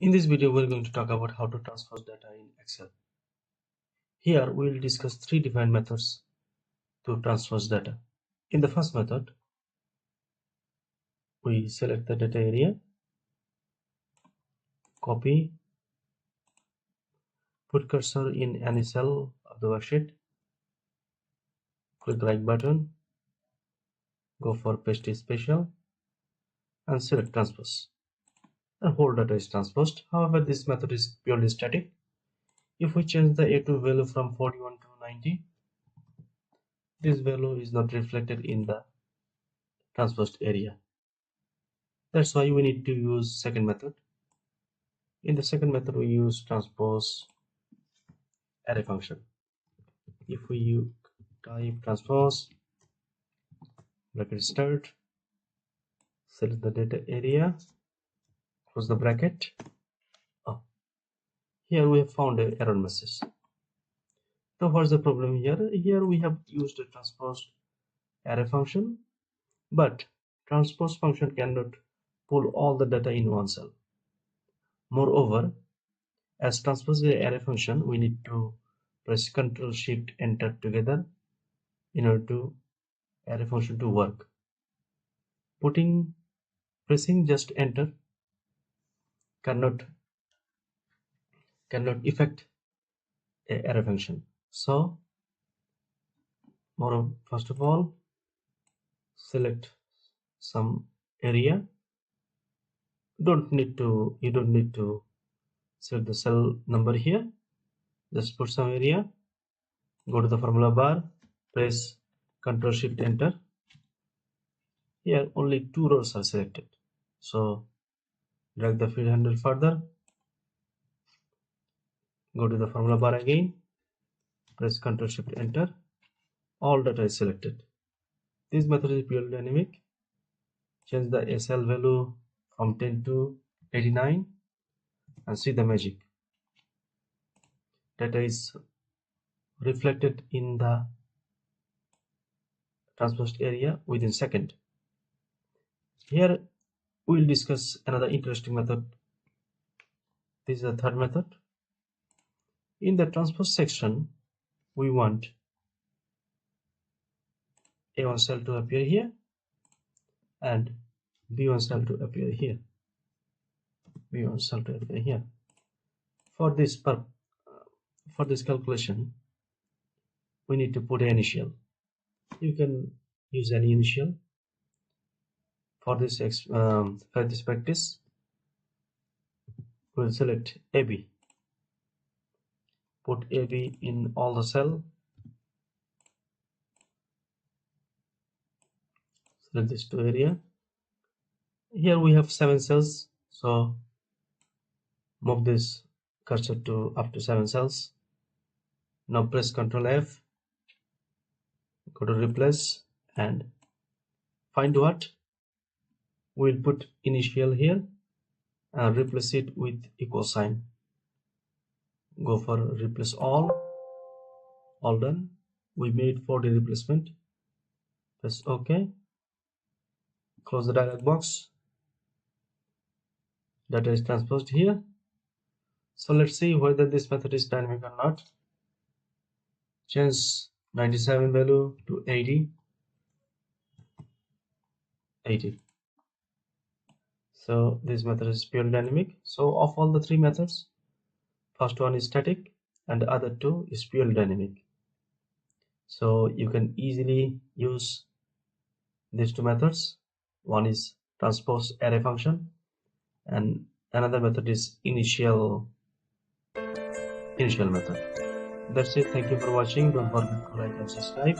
In this video, we're going to talk about how to transpose data in Excel. Here, we will discuss three different methods to transpose data. In the first method, we select the data area, copy, put cursor in any cell of the worksheet, click right button, go for paste special, and select transpose. And whole data is transposed. However, this method is purely static. If we change the A2 value from 41 to 90, this value is not reflected in the transposed area. That's why we need to use second method. In the second method, we use transpose array function. If we type transpose, bracket start, select the data area, close the bracket. Here we have found an error message. So what's the problem here? Here we have used a transpose array function, but transpose function cannot pull all the data in one cell. Moreover, as transpose array function, we need to press Ctrl Shift Enter together in order to array function to work. Pressing just enter cannot affect a array function. So first of all, select some area. You don't need to select the cell number here. Just put some area, go to the formula bar, press Ctrl Shift Enter. Here only 2 rows are selected, so drag the field handle further, go to the formula bar again, press Ctrl Shift Enter. All data is selected. This method is purely dynamic. Change the SL value from 10 to 89 and see the magic. Data is reflected in the transposed area within second. Here we will discuss another interesting method. This is the third method. In the transpose section, we want A1 cell to appear here and B1 cell to appear here. B1 cell to appear here. For this calculation, we need to put an initial. You can use any initial. For this practice, we'll select AB. Put AB in all the cell. Select this two area. Here we have 7 cells, so move this cursor to up to 7 cells. Now press Ctrl F, go to replace and find what? We'll put initial here and replace it with equal sign. Go for replace all done. We made 40 replacement. Press OK. Close the dialog box. Data is transposed here. So let's see whether this method is dynamic or not. Change 97 value to 80. So this method is purely dynamic. So of all the three methods, first one is static and the other two is purely dynamic. So you can easily use these two methods. One is transpose array function and another method is initial method. That's it. Thank you for watching. Don't forget to like and subscribe.